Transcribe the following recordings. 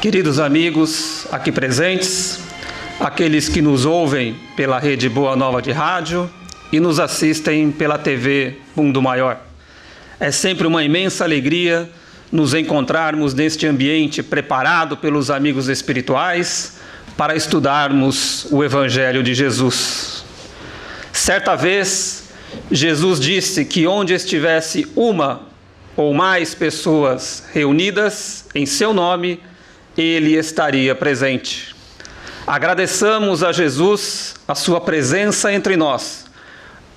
Queridos amigos aqui presentes, aqueles que nos ouvem pela rede Boa Nova de Rádio e nos assistem pela TV Mundo Maior. É sempre uma imensa alegria nos encontrarmos neste ambiente preparado pelos amigos espirituais para estudarmos o Evangelho de Jesus. Certa vez, Jesus disse que onde estivesse uma ou mais pessoas reunidas em seu nome, ele estaria presente. Agradeçamos a Jesus a sua presença entre nós,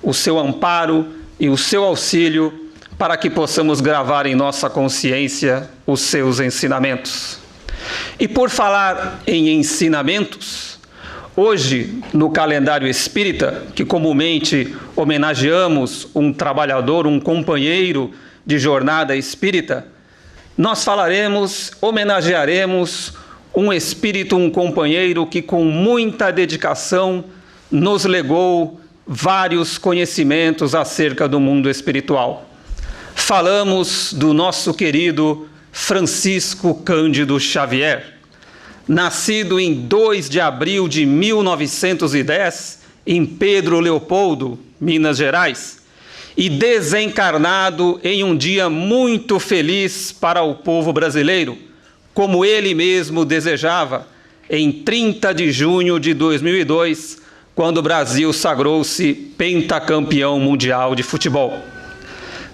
o seu amparo e o seu auxílio para que possamos gravar em nossa consciência os seus ensinamentos. E por falar em ensinamentos, hoje, no calendário espírita, que comumente homenageamos um trabalhador, um companheiro de jornada espírita, nós homenagearemos um espírito, um companheiro que com muita dedicação nos legou vários conhecimentos acerca do mundo espiritual. Falamos do nosso querido Francisco Cândido Xavier, nascido em 2 de abril de 1910, em Pedro Leopoldo, Minas Gerais, e desencarnado em um dia muito feliz para o povo brasileiro, como ele mesmo desejava, em 30 de junho de 2002, quando o Brasil sagrou-se pentacampeão mundial de futebol.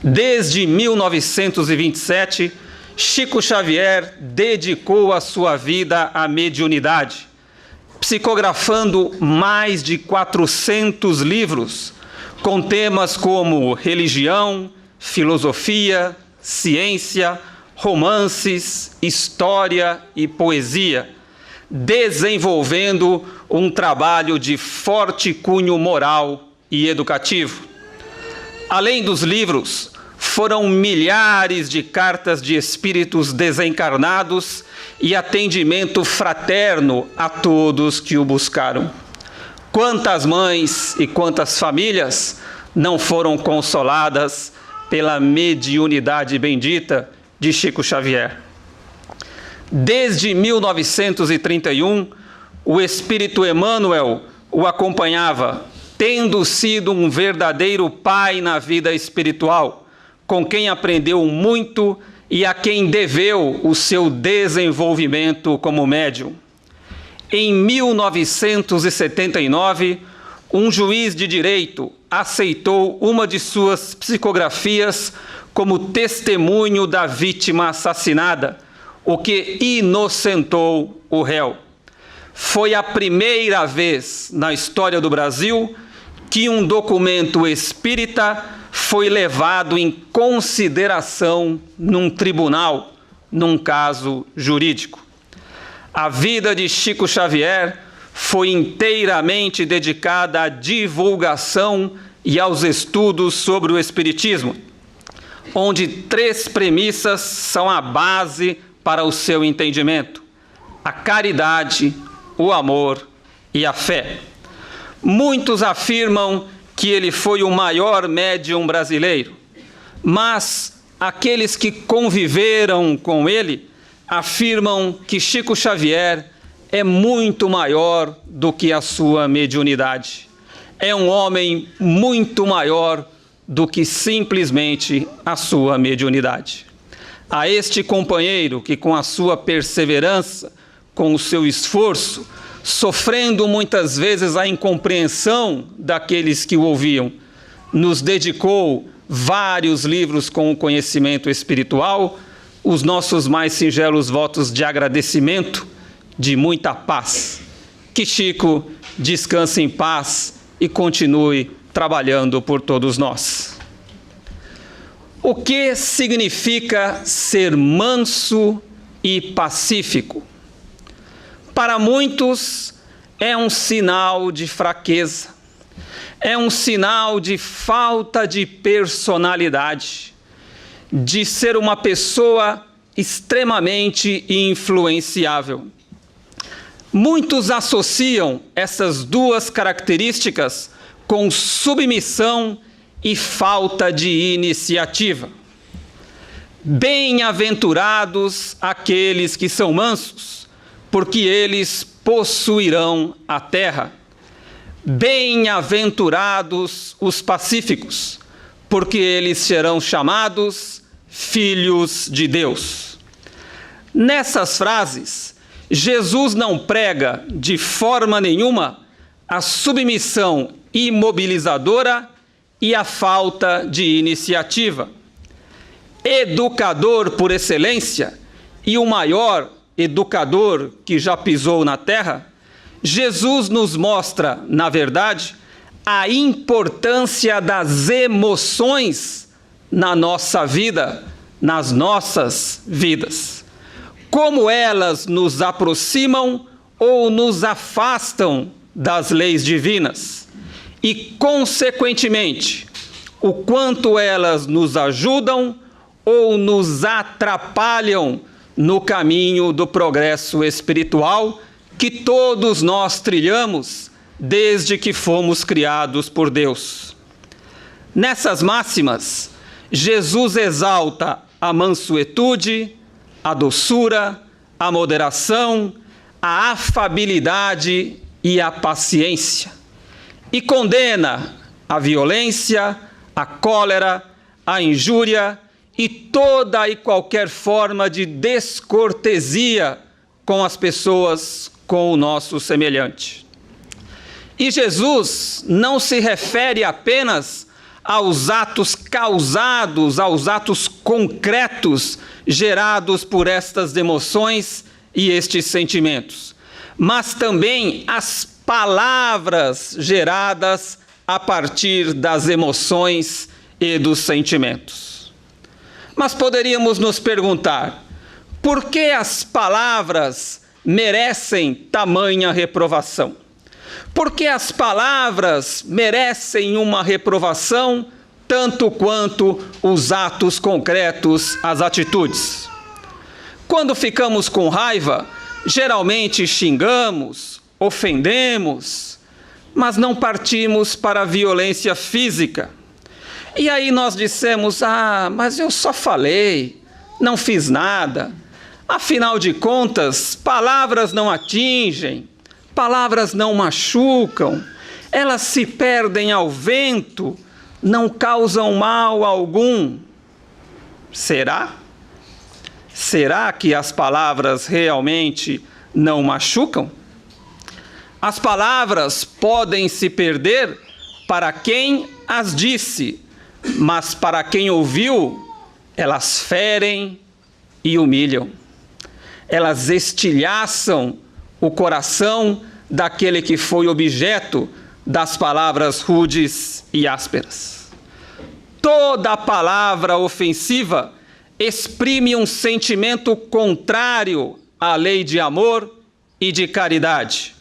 Desde 1927, Chico Xavier dedicou a sua vida à mediunidade, psicografando mais de 400 livros, com temas como religião, filosofia, ciência, romances, história e poesia, desenvolvendo um trabalho de forte cunho moral e educativo. Além dos livros, foram milhares de cartas de espíritos desencarnados e atendimento fraterno a todos que o buscaram. Quantas mães e quantas famílias não foram consoladas pela mediunidade bendita de Chico Xavier? Desde 1931, o Espírito Emmanuel o acompanhava, tendo sido um verdadeiro pai na vida espiritual, com quem aprendeu muito e a quem deveu o seu desenvolvimento como médium. Em 1979, um juiz de direito aceitou uma de suas psicografias como testemunho da vítima assassinada, o que inocentou o réu. Foi a primeira vez na história do Brasil que um documento espírita foi levado em consideração num tribunal, num caso jurídico. A vida de Chico Xavier foi inteiramente dedicada à divulgação e aos estudos sobre o Espiritismo, onde 3 premissas são a base para o seu entendimento: a caridade, o amor e a fé. Muitos afirmam que ele foi o maior médium brasileiro, mas aqueles que conviveram com ele afirmam que Chico Xavier é muito maior do que a sua mediunidade. É um homem muito maior do que simplesmente a sua mediunidade. A este companheiro que, com a sua perseverança, com o seu esforço, sofrendo muitas vezes a incompreensão daqueles que o ouviam, nos dedicou vários livros com o conhecimento espiritual, os nossos mais singelos votos de agradecimento, de muita paz. Que Chico descanse em paz e continue trabalhando por todos nós. O que significa ser manso e pacífico? Para muitos é um sinal de fraqueza, é um sinal de falta de personalidade, de ser uma pessoa extremamente influenciável. Muitos associam essas duas características com submissão e falta de iniciativa. Bem-aventurados aqueles que são mansos, porque eles possuirão a terra. Bem-aventurados os pacíficos, porque eles serão chamados filhos de Deus. Nessas frases, Jesus não prega de forma nenhuma a submissão imobilizadora e a falta de iniciativa. Educador por excelência e o maior educador que já pisou na terra, Jesus nos mostra, na verdade, a importância das emoções na nossa vida, nas nossas vidas. Como elas nos aproximam ou nos afastam das leis divinas. E, consequentemente, o quanto elas nos ajudam ou nos atrapalham no caminho do progresso espiritual que todos nós trilhamos desde que fomos criados por Deus. Nessas máximas, Jesus exalta a mansuetude, a doçura, a moderação, a afabilidade e a paciência, e condena a violência, a cólera, a injúria e toda e qualquer forma de descortesia com as pessoas, com o nosso semelhante. E Jesus não se refere apenas aos atos causados, aos atos concretos gerados por estas emoções e estes sentimentos, mas também às palavras geradas a partir das emoções e dos sentimentos. Mas poderíamos nos perguntar, por que as palavras merecem tamanha reprovação? Por que as palavras merecem uma reprovação tanto quanto os atos concretos, as atitudes? Quando ficamos com raiva, geralmente xingamos, ofendemos, mas não partimos para a violência física. E aí nós dissemos, mas eu só falei, não fiz nada. Afinal de contas, palavras não atingem, palavras não machucam, elas se perdem ao vento, não causam mal algum. Será? Será que as palavras realmente não machucam? As palavras podem se perder para quem as disse, mas para quem ouviu, elas ferem e humilham. Elas estilhaçam o coração daquele que foi objeto das palavras rudes e ásperas. Toda palavra ofensiva exprime um sentimento contrário à lei de amor e de caridade.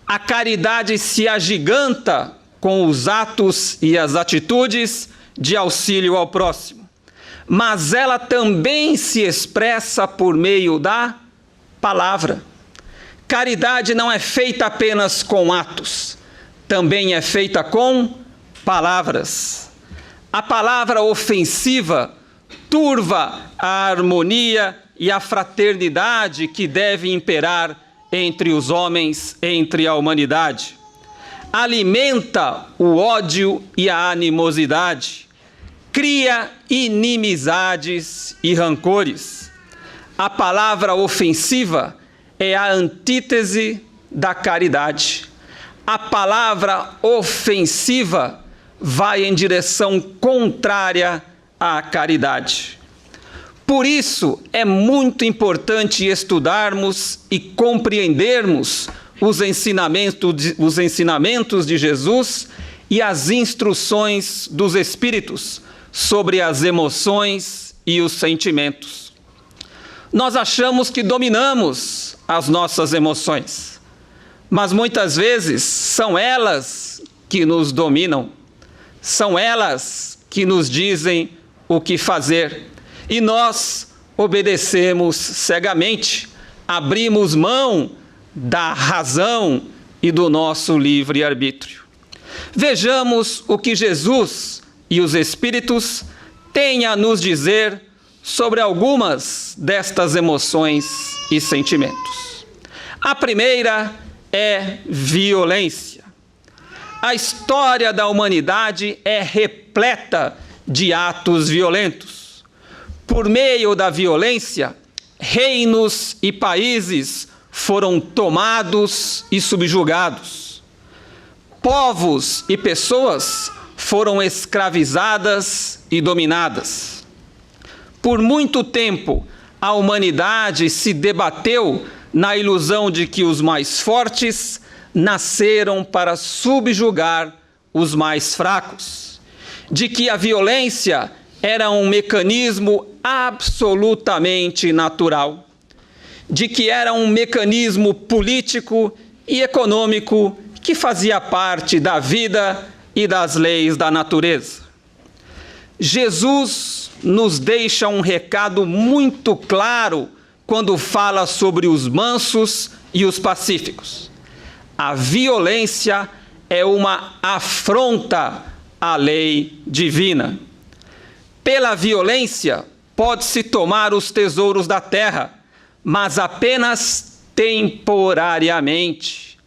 A caridade se agiganta com os atos e as atitudes de auxílio ao próximo, mas ela também se expressa por meio da palavra. Caridade não é feita apenas com atos, também é feita com palavras. A palavra ofensiva turva a harmonia e a fraternidade que deve imperar entre os homens, entre a humanidade. Alimenta o ódio e a animosidade, cria inimizades e rancores. A palavra ofensiva é a antítese da caridade. A palavra ofensiva vai em direção contrária à caridade. Por isso, é muito importante estudarmos e compreendermos os ensinamentos de Jesus e as instruções dos Espíritos sobre as emoções e os sentimentos. Nós achamos que dominamos as nossas emoções, mas muitas vezes são elas que nos dominam, são elas que nos dizem o que fazer, e nós obedecemos cegamente, abrimos mão da razão e do nosso livre-arbítrio. Vejamos o que Jesus e os Espíritos têm a nos dizer sobre algumas destas emoções e sentimentos. A primeira é violência. A história da humanidade é repleta de atos violentos. Por meio da violência, reinos e países foram tomados e subjugados. Povos e pessoas foram escravizadas e dominadas. Por muito tempo, a humanidade se debateu na ilusão de que os mais fortes nasceram para subjugar os mais fracos, de que a violência era um mecanismo absolutamente natural, de que era um mecanismo político e econômico que fazia parte da vida e das leis da natureza. Jesus nos deixa um recado muito claro quando fala sobre os mansos e os pacíficos. A violência é uma afronta à lei divina. Pela violência, pode-se tomar os tesouros da terra, mas apenas temporariamente.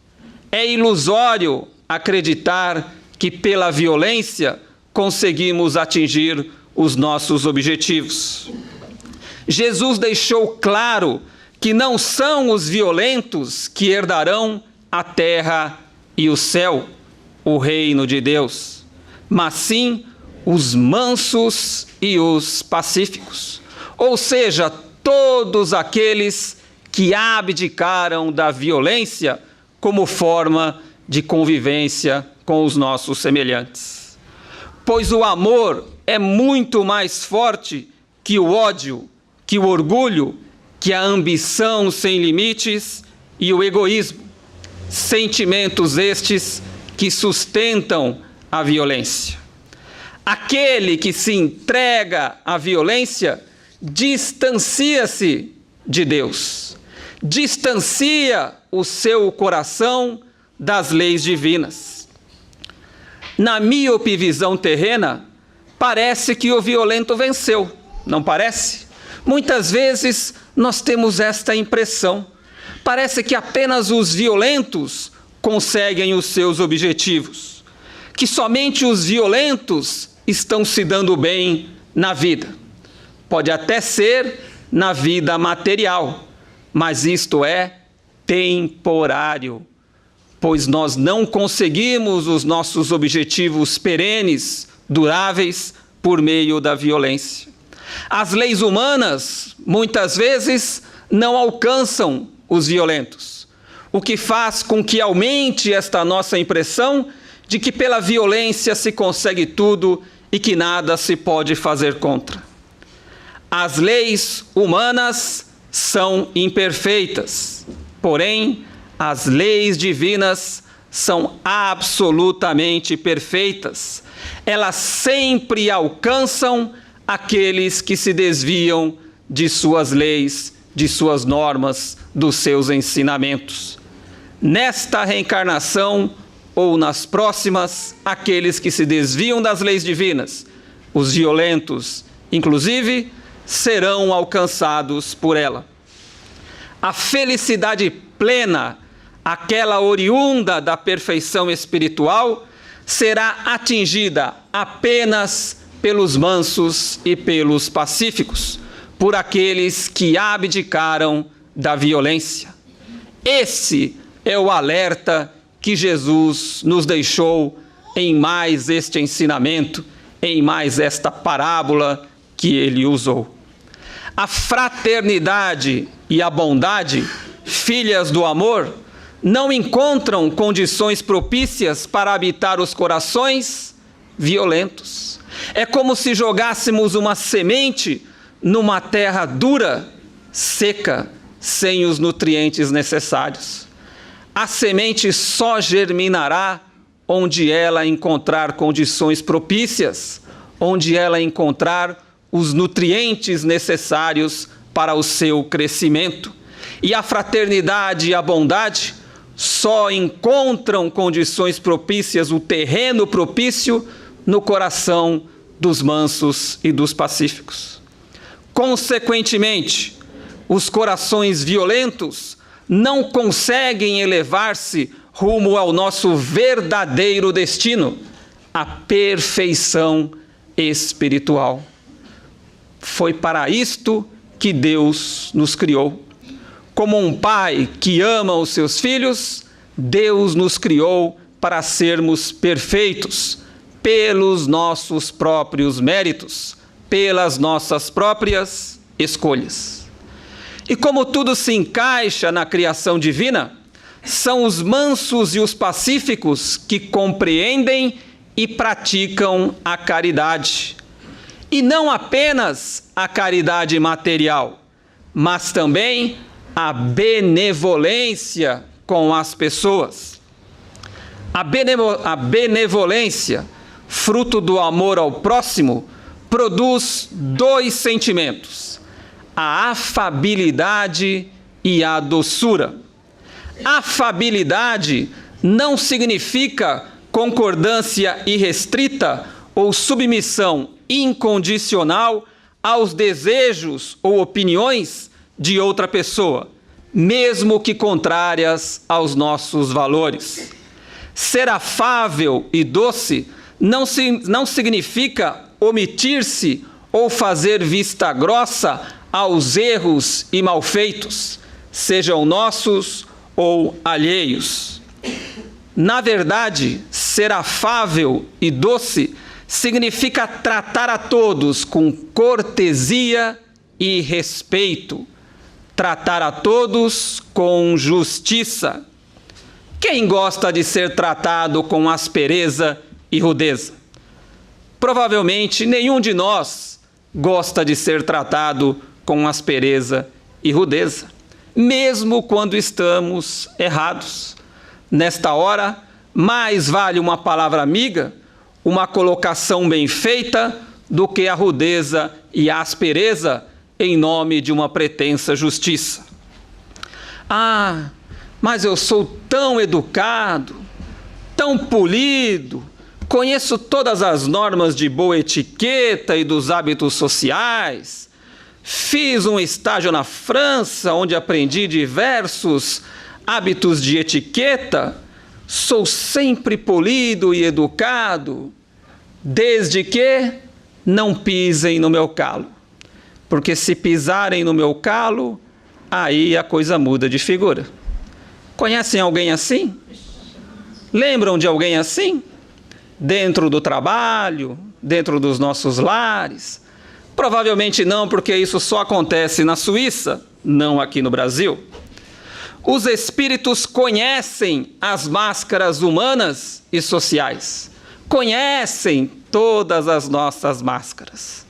É ilusório acreditar que pela violência conseguimos atingir os nossos objetivos. Jesus deixou claro que não são os violentos que herdarão a terra e o céu, o reino de Deus, mas sim os mansos e os pacíficos, ou seja, todos aqueles que abdicaram da violência como forma de convivência com os nossos semelhantes. Pois o amor é muito mais forte que o ódio, que o orgulho, que a ambição sem limites e o egoísmo. Sentimentos estes que sustentam a violência. Aquele que se entrega à violência distancia-se de Deus, distancia o seu coração das leis divinas. Na míope visão terrena, parece que o violento venceu, não parece? Muitas vezes nós temos esta impressão. Parece que apenas os violentos conseguem os seus objetivos, que somente os violentos estão se dando bem na vida. Pode até ser na vida material, mas isto é temporário, pois nós não conseguimos os nossos objetivos perenes, duráveis, por meio da violência. As leis humanas, muitas vezes, não alcançam os violentos, o que faz com que aumente esta nossa impressão de que pela violência se consegue tudo e que nada se pode fazer contra. As leis humanas são imperfeitas, porém, as leis divinas são absolutamente perfeitas. Elas sempre alcançam aqueles que se desviam de suas leis, de suas normas, dos seus ensinamentos. Nesta reencarnação ou nas próximas, aqueles que se desviam das leis divinas, os violentos, inclusive, serão alcançados por ela. A felicidade plena, aquela oriunda da perfeição espiritual, será atingida apenas pelos mansos e pelos pacíficos, por aqueles que abdicaram da violência. Esse é o alerta que Jesus nos deixou em mais este ensinamento, em mais esta parábola que ele usou. A fraternidade e a bondade, filhas do amor, não encontram condições propícias para habitar os corações violentos. É como se jogássemos uma semente numa terra dura, seca, sem os nutrientes necessários. A semente só germinará onde ela encontrar condições propícias, onde ela encontrar os nutrientes necessários para o seu crescimento. E a fraternidade e a bondade só encontram condições propícias, o terreno propício, no coração dos mansos e dos pacíficos. Consequentemente, os corações violentos não conseguem elevar-se rumo ao nosso verdadeiro destino, a perfeição espiritual. Foi para isto que Deus nos criou. Como um pai que ama os seus filhos, Deus nos criou para sermos perfeitos, pelos nossos próprios méritos, pelas nossas próprias escolhas. E como tudo se encaixa na criação divina, são os mansos e os pacíficos que compreendem e praticam a caridade. E não apenas a caridade material, mas também a benevolência com as pessoas. A benevolência, fruto do amor ao próximo, produz dois sentimentos: a afabilidade e a doçura. Afabilidade não significa concordância irrestrita ou submissão incondicional aos desejos ou opiniões de outra pessoa, mesmo que contrárias aos nossos valores. Ser afável e doce não significa omitir-se ou fazer vista grossa aos erros e malfeitos, sejam nossos ou alheios. Na verdade, ser afável e doce significa tratar a todos com cortesia e respeito, tratar a todos com justiça. Quem gosta de ser tratado com aspereza e rudeza? Provavelmente nenhum de nós gosta de ser tratado com aspereza e rudeza, mesmo quando estamos errados. Nesta hora, mais vale uma palavra amiga, uma colocação bem feita, do que a rudeza e a aspereza em nome de uma pretensa justiça. Ah, mas eu sou tão educado, tão polido, conheço todas as normas de boa etiqueta e dos hábitos sociais, fiz um estágio na França, onde aprendi diversos hábitos de etiqueta, sou sempre polido e educado, desde que não pisem no meu calo. Porque se pisarem no meu calo, aí a coisa muda de figura. Conhecem alguém assim? Lembram de alguém assim? Dentro do trabalho, dentro dos nossos lares? Provavelmente não, porque isso só acontece na Suíça, não aqui no Brasil. Os espíritos conhecem as máscaras humanas e sociais. Conhecem todas as nossas máscaras.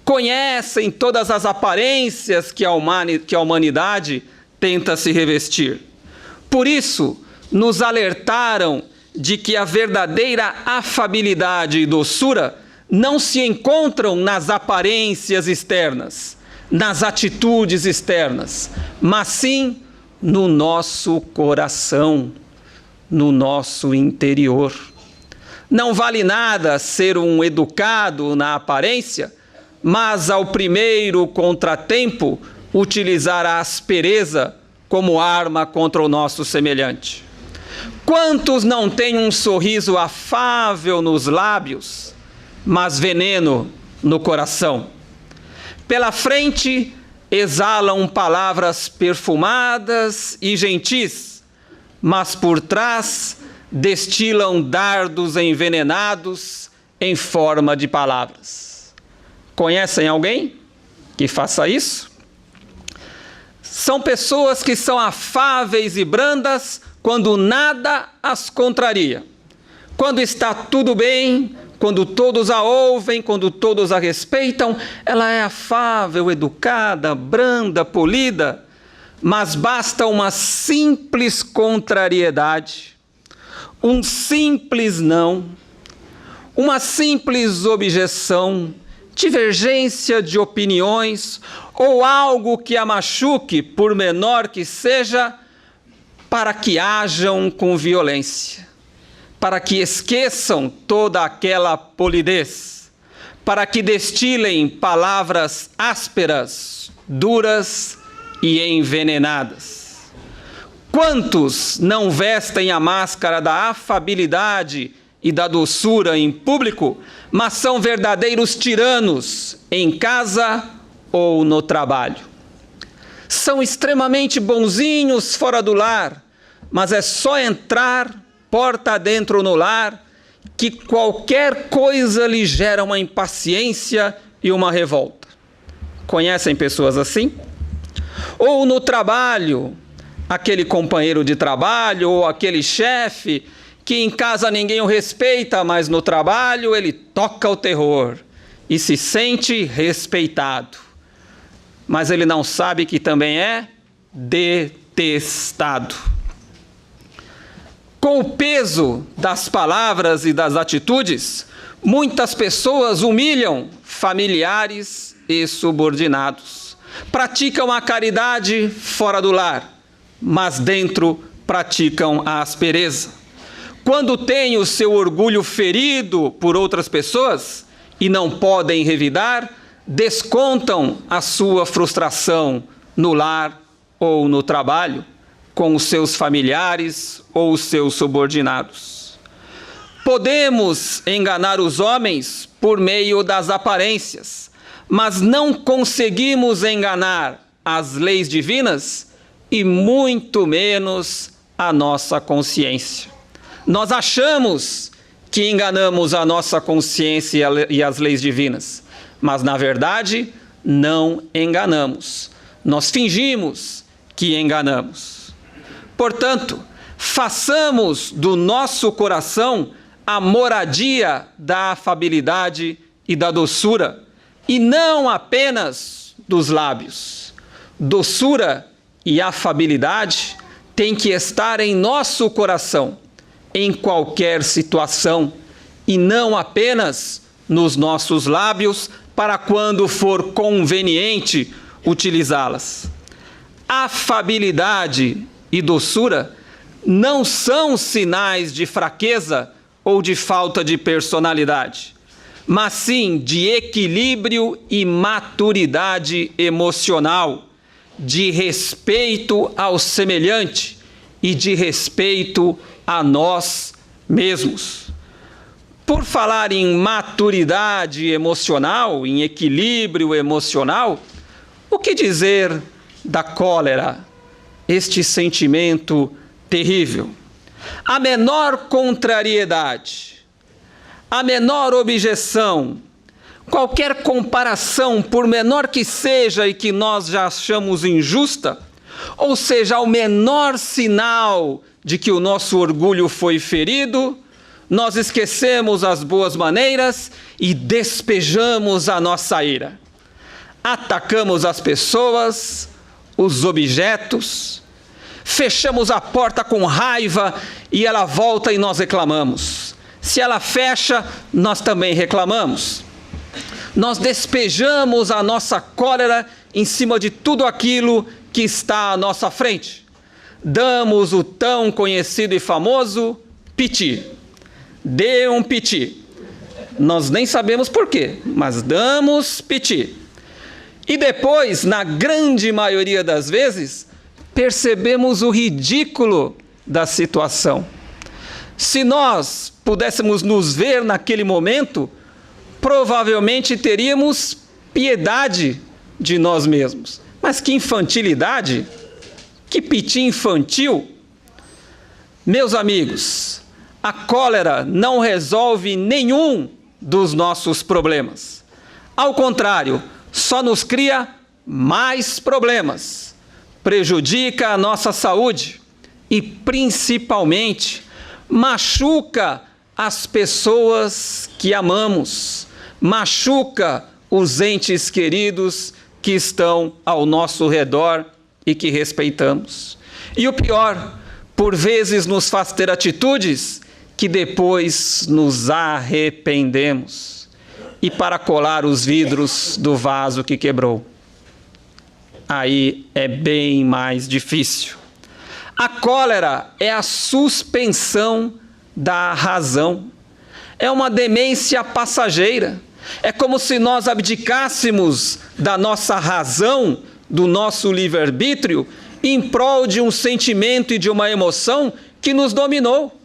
Conhecem todas as aparências que a humanidade tenta se revestir. Por isso, nos alertaram de que a verdadeira afabilidade e doçura não se encontram nas aparências externas, nas atitudes externas, mas sim no nosso coração, no nosso interior. Não vale nada ser um educado na aparência, mas ao primeiro contratempo utilizar a aspereza como arma contra o nosso semelhante. Quantos não têm um sorriso afável nos lábios, mas veneno no coração? Pela frente exalam palavras perfumadas e gentis, mas por trás destilam dardos envenenados em forma de palavras. Conhecem alguém que faça isso? São pessoas que são afáveis e brandas quando nada as contraria. Quando está tudo bem, quando todos a ouvem, quando todos a respeitam, ela é afável, educada, branda, polida, mas basta uma simples contrariedade, um simples não, uma simples objeção, divergência de opiniões ou algo que a machuque, por menor que seja, para que ajam com violência, para que esqueçam toda aquela polidez, para que destilem palavras ásperas, duras e envenenadas. Quantos não vestem a máscara da afabilidade e da doçura em público, mas são verdadeiros tiranos em casa ou no trabalho? São extremamente bonzinhos fora do lar, mas é só entrar porta dentro no lar que qualquer coisa lhe gera uma impaciência e uma revolta. Conhecem pessoas assim? Ou no trabalho, aquele companheiro de trabalho ou aquele chefe que em casa ninguém o respeita, mas no trabalho ele toca o terror e se sente respeitado. Mas ele não sabe que também é detestado. Com o peso das palavras e das atitudes, muitas pessoas humilham familiares e subordinados. Praticam a caridade fora do lar, mas dentro praticam a aspereza. Quando têm o seu orgulho ferido por outras pessoas e não podem revidar, descontam a sua frustração no lar ou no trabalho, com os seus familiares ou os seus subordinados. Podemos enganar os homens por meio das aparências, mas não conseguimos enganar as leis divinas e muito menos a nossa consciência. Nós achamos que enganamos a nossa consciência e as leis divinas, mas na verdade não enganamos. Nós fingimos que enganamos. Portanto, façamos do nosso coração a moradia da afabilidade e da doçura, e não apenas dos lábios. Doçura e afabilidade têm que estar em nosso coração, em qualquer situação, e não apenas nos nossos lábios, para quando for conveniente utilizá-las. Afabilidade e doçura não são sinais de fraqueza ou de falta de personalidade, mas sim de equilíbrio e maturidade emocional, de respeito ao semelhante e de respeito a nós mesmos. Por falar em maturidade emocional, em equilíbrio emocional, o que dizer da cólera, este sentimento terrível? A menor contrariedade, a menor objeção, qualquer comparação, por menor que seja e que nós já achamos injusta, ou seja, ao menor sinal de que o nosso orgulho foi ferido, nós esquecemos as boas maneiras e despejamos a nossa ira. Atacamos as pessoas, os objetos, fechamos a porta com raiva e ela volta e nós reclamamos. Se ela fecha, nós também reclamamos. Nós despejamos a nossa cólera em cima de tudo aquilo que está à nossa frente. Damos o tão conhecido e famoso piti. Dê um piti. Nós nem sabemos por quê, mas damos piti. E depois, na grande maioria das vezes, percebemos o ridículo da situação. Se nós pudéssemos nos ver naquele momento, provavelmente teríamos piedade de nós mesmos. Mas que infantilidade! Que piti infantil! Meus amigos, a cólera não resolve nenhum dos nossos problemas. Ao contrário, só nos cria mais problemas, prejudica a nossa saúde e, principalmente, machuca as pessoas que amamos, machuca os entes queridos que estão ao nosso redor e que respeitamos. E o pior, por vezes nos faz ter atitudes que depois nos arrependemos. E para colar os vidros do vaso que quebrou, aí é bem mais difícil. A cólera é a suspensão da razão. É uma demência passageira. É como se nós abdicássemos da nossa razão, do nosso livre-arbítrio, em prol de um sentimento e de uma emoção que nos dominou,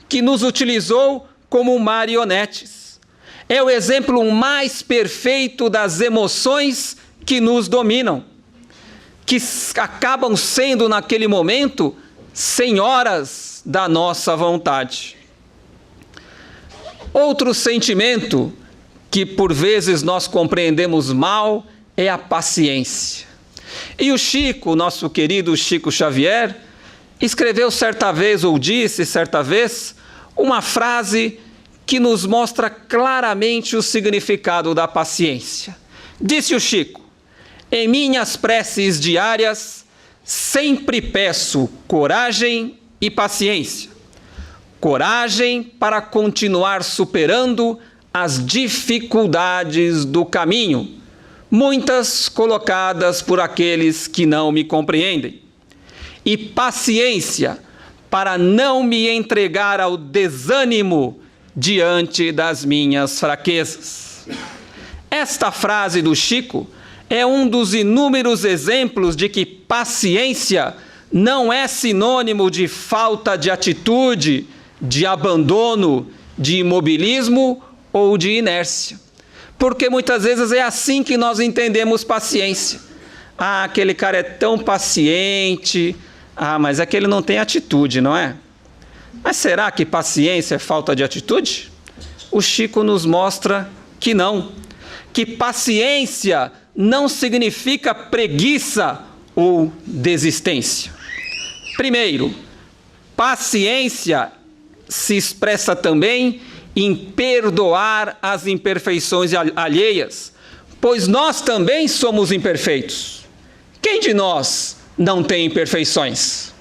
que nos utilizou como marionetes. É o exemplo mais perfeito das emoções que nos dominam, que acabam sendo, naquele momento, senhoras da nossa vontade. Outro sentimento que, por vezes, nós compreendemos mal é a paciência. E o Chico, nosso querido Chico Xavier, escreveu certa vez, ou disse certa vez, uma frase que nos mostra claramente o significado da paciência. Disse o Chico: em minhas preces diárias, sempre peço coragem e paciência. Coragem para continuar superando as dificuldades do caminho, muitas colocadas por aqueles que não me compreendem. E paciência para não me entregar ao desânimo diante das minhas fraquezas. Esta frase do Chico é um dos inúmeros exemplos de que paciência não é sinônimo de falta de atitude, de abandono, de imobilismo ou de inércia. Porque muitas vezes é assim que nós entendemos paciência. Ah, aquele cara é tão paciente. Ah, mas é que ele não tem atitude, não é? Mas será que paciência é falta de atitude? O Chico nos mostra que não. Que paciência não significa preguiça ou desistência. Primeiro, paciência se expressa também em perdoar as imperfeições alheias, pois nós também somos imperfeitos. Quem de nós não tem imperfeições?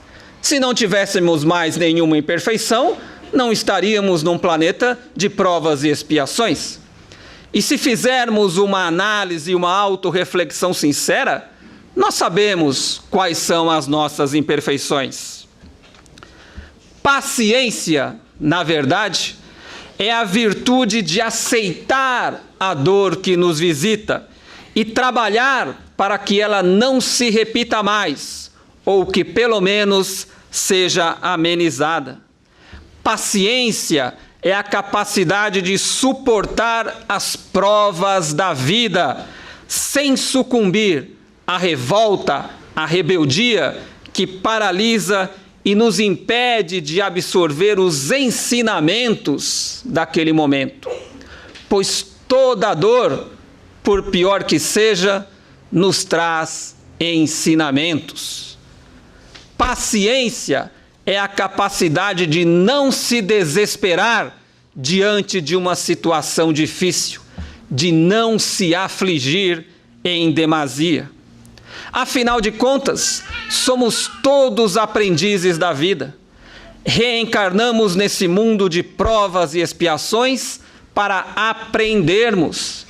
Se não tivéssemos mais nenhuma imperfeição, não estaríamos num planeta de provas e expiações. E se fizermos uma análise e uma autorreflexão sincera, nós sabemos quais são as nossas imperfeições. Paciência, na verdade, é a virtude de aceitar a dor que nos visita e trabalhar para que ela não se repita mais, ou que pelo menos seja amenizada. Paciência é a capacidade de suportar as provas da vida, sem sucumbir à revolta, à rebeldia que paralisa e nos impede de absorver os ensinamentos daquele momento. Pois toda dor, por pior que seja, nos traz ensinamentos. Paciência é a capacidade de não se desesperar diante de uma situação difícil, de não se afligir em demasia. Afinal de contas, somos todos aprendizes da vida. Reencarnamos nesse mundo de provas e expiações para aprendermos.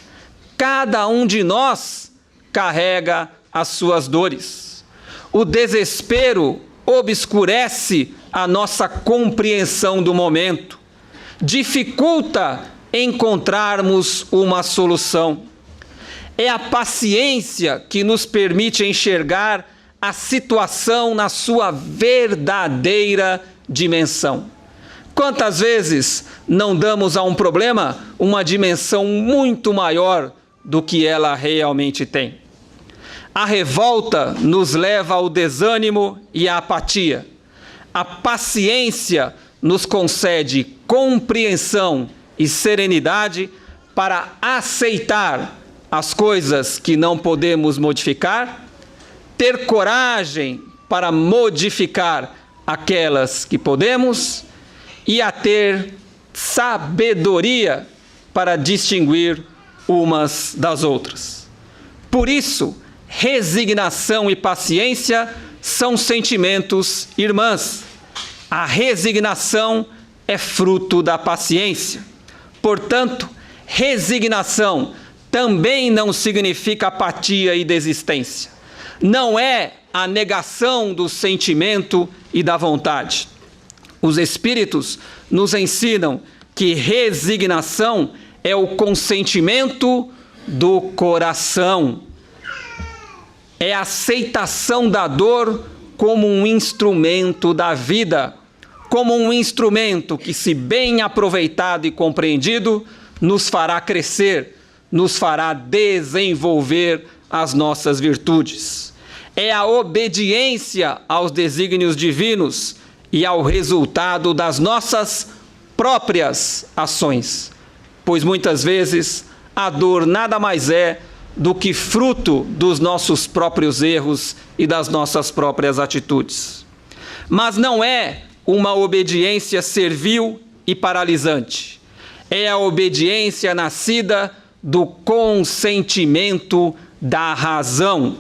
Cada um de nós carrega as suas dores. O desespero obscurece a nossa compreensão do momento, dificulta encontrarmos uma solução. É a paciência que nos permite enxergar a situação na sua verdadeira dimensão. Quantas vezes não damos a um problema uma dimensão muito maior do que ela realmente tem? A revolta nos leva ao desânimo e à apatia. A paciência nos concede compreensão e serenidade para aceitar as coisas que não podemos modificar, ter coragem para modificar aquelas que podemos e a ter sabedoria para distinguir umas das outras. Por isso, resignação e paciência são sentimentos irmãs. A resignação é fruto da paciência. Portanto, resignação também não significa apatia e desistência. Não é a negação do sentimento e da vontade. Os Espíritos nos ensinam que resignação é o consentimento do coração. É a aceitação da dor como um instrumento da vida, como um instrumento que, se bem aproveitado e compreendido, nos fará crescer, nos fará desenvolver as nossas virtudes. É a obediência aos desígnios divinos e ao resultado das nossas próprias ações, pois muitas vezes a dor nada mais é do que fruto dos nossos próprios erros e das nossas próprias atitudes. Mas não é uma obediência servil e paralisante. É a obediência nascida do consentimento da razão.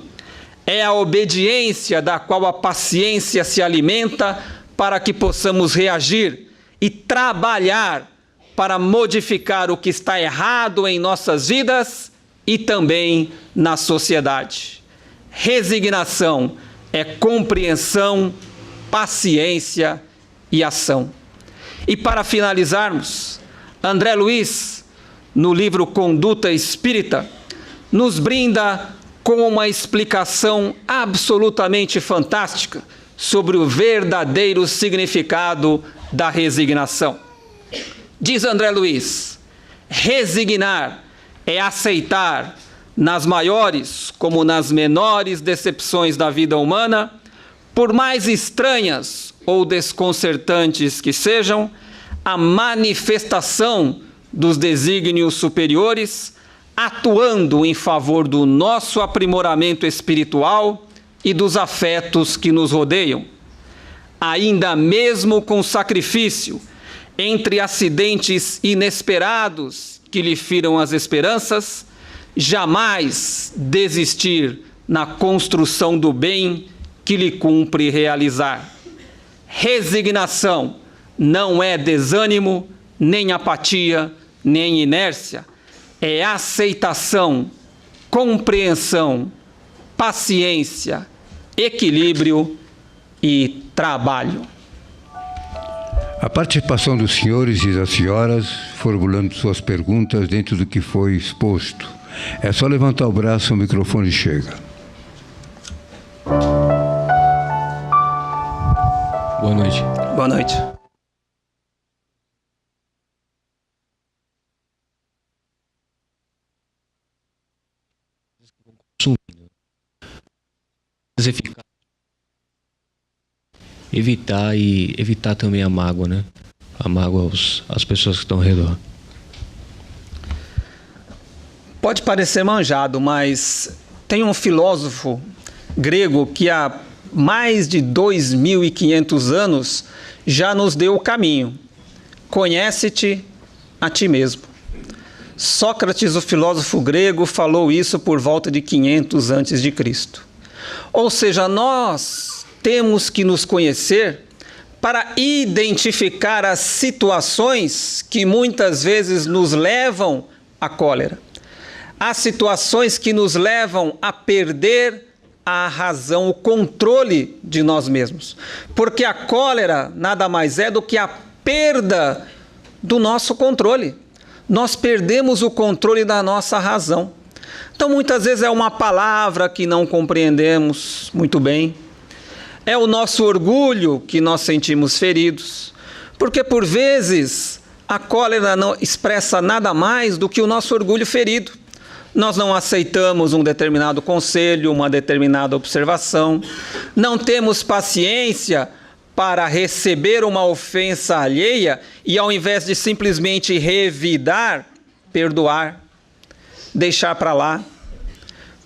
É a obediência da qual a paciência se alimenta para que possamos reagir e trabalhar para modificar o que está errado em nossas vidas e também na sociedade. Resignação é compreensão, paciência e ação. E para finalizarmos, André Luiz, no livro Conduta Espírita, nos brinda com uma explicação absolutamente fantástica sobre o verdadeiro significado da resignação. Diz André Luiz: resignar é aceitar, nas maiores como nas menores decepções da vida humana, por mais estranhas ou desconcertantes que sejam, a manifestação dos desígnios superiores, atuando em favor do nosso aprimoramento espiritual e dos afetos que nos rodeiam. Ainda mesmo com sacrifício, entre acidentes inesperados que lhe firam as esperanças, jamais desistir na construção do bem que lhe cumpre realizar. Resignação não é desânimo, nem apatia, nem inércia. É aceitação, compreensão, paciência, equilíbrio e trabalho. A participação dos senhores e das senhoras, formulando suas perguntas dentro do que foi exposto. É só levantar o braço, o microfone chega. Boa noite. Boa noite. Evitar também a mágoa, né? A mágoa às pessoas que estão ao redor. Pode parecer manjado, mas tem um filósofo grego que há mais de 2.500 anos já nos deu o caminho. Conhece-te a ti mesmo. Sócrates, o filósofo grego, falou isso por volta de 500 a.C. Ou seja, nós temos que nos conhecer para identificar as situações que muitas vezes nos levam à cólera. As situações que nos levam a perder a razão, o controle de nós mesmos. Porque a cólera nada mais é do que a perda do nosso controle. Nós perdemos o controle da nossa razão. Então, muitas vezes é uma palavra que não compreendemos muito bem. É o nosso orgulho que nós sentimos feridos. Porque, por vezes, a cólera não expressa nada mais do que o nosso orgulho ferido. Nós não aceitamos um determinado conselho, uma determinada observação. Não temos paciência para receber uma ofensa alheia e, ao invés de simplesmente revidar, perdoar, deixar para lá.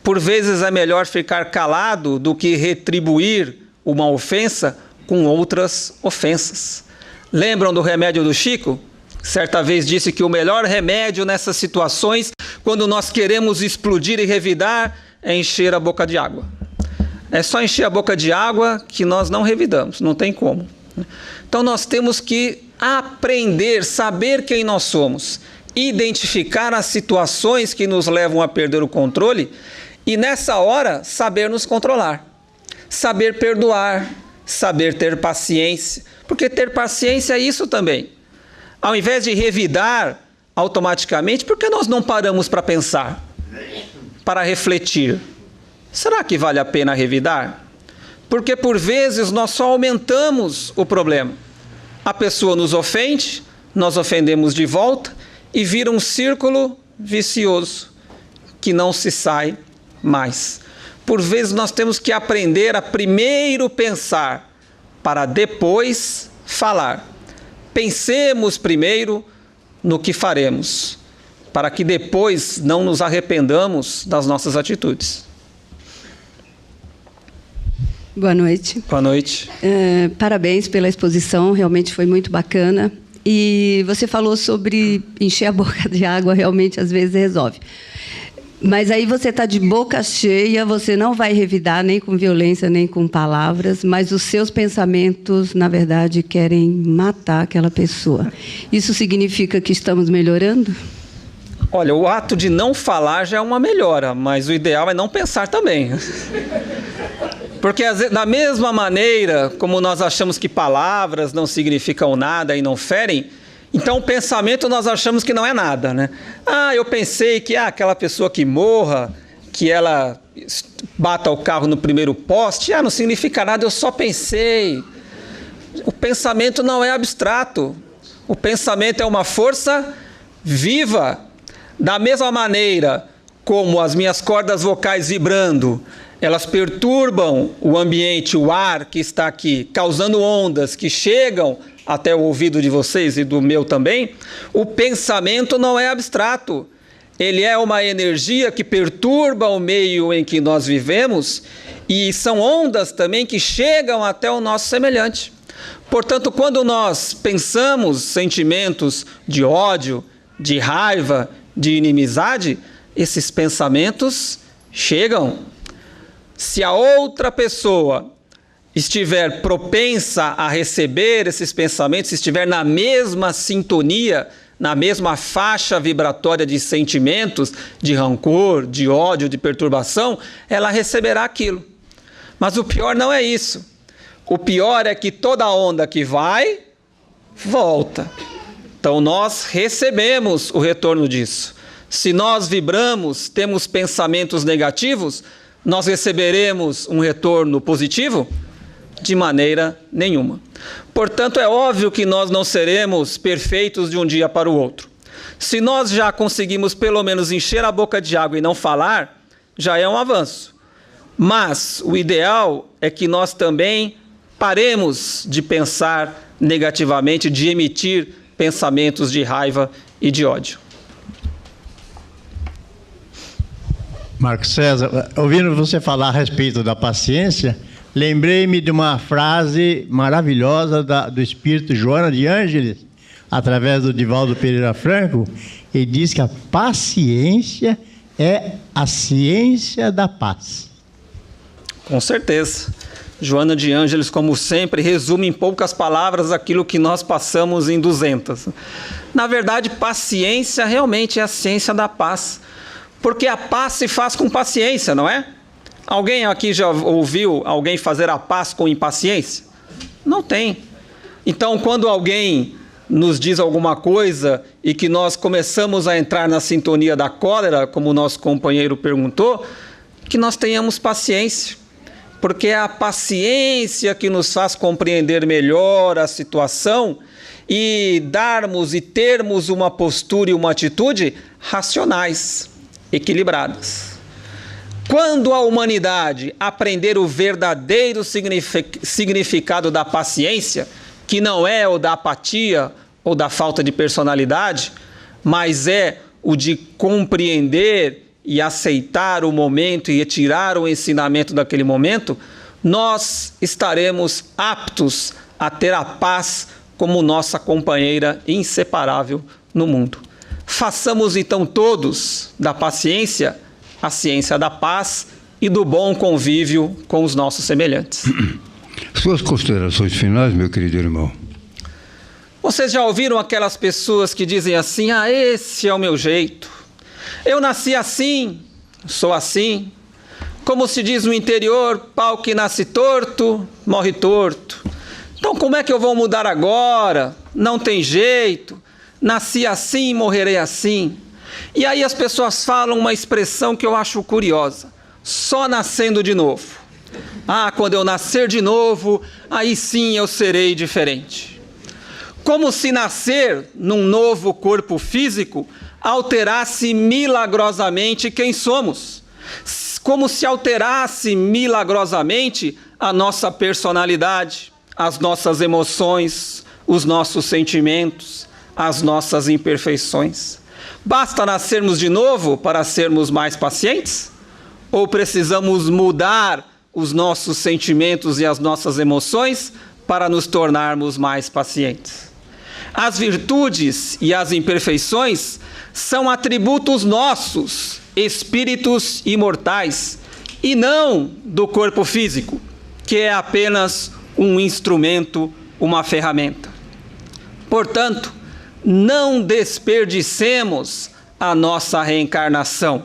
Por vezes é melhor ficar calado do que retribuir uma ofensa com outras ofensas. Lembram do remédio do Chico? Certa vez disse que o melhor remédio nessas situações, quando nós queremos explodir e revidar, é encher a boca de água. É só encher a boca de água que nós não revidamos, não tem como. Então nós temos que aprender, saber quem nós somos, identificar as situações que nos levam a perder o controle e nessa hora saber nos controlar, saber perdoar, saber ter paciência, porque ter paciência é isso também. Ao invés de revidar automaticamente, por que nós não paramos para pensar, para refletir? Será que vale a pena revidar? Porque por vezes nós só aumentamos o problema. A pessoa nos ofende, nós ofendemos de volta e vira um círculo vicioso que não se sai mais. Por vezes nós temos que aprender a primeiro pensar para depois falar. Pensemos primeiro no que faremos, para que depois não nos arrependamos das nossas atitudes. Boa noite. Boa noite. Parabéns pela exposição, realmente foi muito bacana. E você falou sobre encher a boca de água, realmente às vezes resolve. Mas aí você está de boca cheia, você não vai revidar nem com violência, nem com palavras, mas os seus pensamentos, na verdade, querem matar aquela pessoa. Isso significa que estamos melhorando? Olha, o ato de não falar já é uma melhora, mas o ideal é não pensar também. Porque da mesma maneira como nós achamos que palavras não significam nada e não ferem, então o pensamento nós achamos que não é nada, né? Eu pensei que aquela pessoa que morra, que ela bata o carro no primeiro poste, não significa nada, eu só pensei. O pensamento não é abstrato, o pensamento é uma força viva. Da mesma maneira como as minhas cordas vocais vibrando, elas perturbam o ambiente, o ar que está aqui, causando ondas que chegam até o ouvido de vocês e do meu também. O pensamento não é abstrato. Ele é uma energia que perturba o meio em que nós vivemos e são ondas também que chegam até o nosso semelhante. Portanto, quando nós pensamos sentimentos de ódio, de raiva, de inimizade, esses pensamentos chegam. Se a outra pessoa estiver propensa a receber esses pensamentos, estiver na mesma sintonia, na mesma faixa vibratória de sentimentos, de rancor, de ódio, de perturbação, ela receberá aquilo. Mas o pior não é isso. O pior é que toda onda que vai, volta. Então nós recebemos o retorno disso. Se nós vibramos, temos pensamentos negativos, nós receberemos um retorno positivo? De maneira nenhuma. Portanto, é óbvio que nós não seremos perfeitos de um dia para o outro. Se nós já conseguimos pelo menos encher a boca de água e não falar, já é um avanço. Mas o ideal é que nós também paremos de pensar negativamente, de emitir pensamentos de raiva e de ódio. Marco César, ouvindo você falar a respeito da paciência, lembrei-me de uma frase maravilhosa do espírito Joana de Ângeles, através do Divaldo Pereira Franco, e diz que a paciência é a ciência da paz. Com certeza. Joana de Ângeles, como sempre, resume em poucas palavras aquilo que nós passamos em 200. Na verdade, paciência realmente é a ciência da paz. Porque a paz se faz com paciência, não é? Alguém aqui já ouviu alguém fazer a paz com impaciência? Não tem. Então, quando alguém nos diz alguma coisa e que nós começamos a entrar na sintonia da cólera, como o nosso companheiro perguntou, que nós tenhamos paciência. Porque é a paciência que nos faz compreender melhor a situação e darmos e termos uma postura e uma atitude racionais, equilibradas. Quando a humanidade aprender o verdadeiro significado da paciência, que não é o da apatia ou da falta de personalidade, mas é o de compreender e aceitar o momento e retirar o ensinamento daquele momento, nós estaremos aptos a ter a paz como nossa companheira inseparável no mundo. Façamos então todos da paciência a ciência da paz e do bom convívio com os nossos semelhantes. Suas considerações finais, meu querido irmão. Vocês já ouviram aquelas pessoas que dizem assim: esse é o meu jeito, eu nasci assim, sou assim. Como se diz no interior, pau que nasce torto, morre torto. Então como é que eu vou mudar agora? Não tem jeito, nasci assim, morrerei assim. E aí as pessoas falam uma expressão que eu acho curiosa: só nascendo de novo. Ah, quando eu nascer de novo, aí sim eu serei diferente. Como se nascer num novo corpo físico alterasse milagrosamente quem somos. Como se alterasse milagrosamente a nossa personalidade, as nossas emoções, os nossos sentimentos, as nossas imperfeições. Basta nascermos de novo para sermos mais pacientes? Ou precisamos mudar os nossos sentimentos e as nossas emoções para nos tornarmos mais pacientes? As virtudes e as imperfeições são atributos nossos, espíritos imortais, e não do corpo físico, que é apenas um instrumento, uma ferramenta. Portanto, não desperdicemos a nossa reencarnação.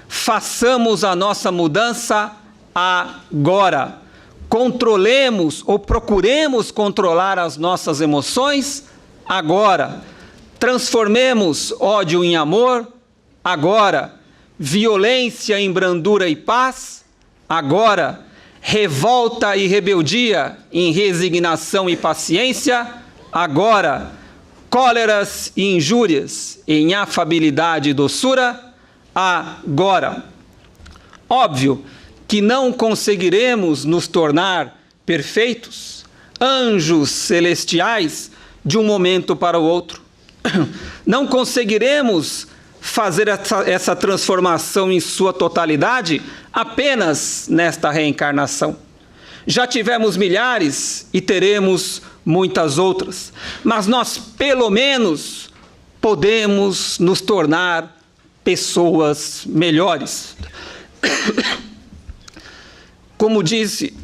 Façamos a nossa mudança agora. Controlemos ou procuremos controlar as nossas emoções agora. Transformemos ódio em amor agora. Violência em brandura e paz agora. Revolta e rebeldia em resignação e paciência agora. Cóleras e injúrias em afabilidade e doçura agora. Óbvio que não conseguiremos nos tornar perfeitos, anjos celestiais, de um momento para o outro. Não conseguiremos fazer essa transformação em sua totalidade apenas nesta reencarnação. Já tivemos milhares e teremos muitas outras, mas nós, pelo menos, podemos nos tornar pessoas melhores. Como disse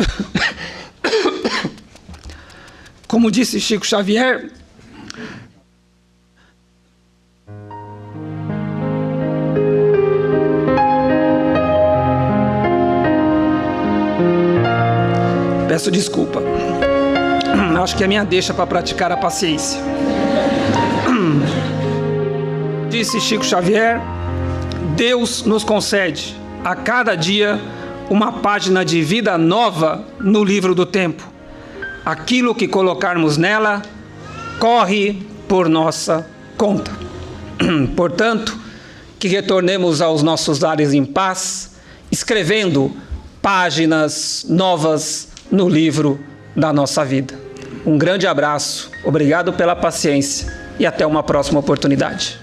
Chico Xavier, peço desculpa, acho que é minha deixa para praticar a paciência. Disse Chico Xavier, Deus nos concede a cada dia uma página de vida nova no livro do tempo. Aquilo que colocarmos nela corre por nossa conta. Portanto, que retornemos aos nossos lares em paz, escrevendo páginas novas no livro da nossa vida. Um grande abraço, obrigado pela paciência e até uma próxima oportunidade.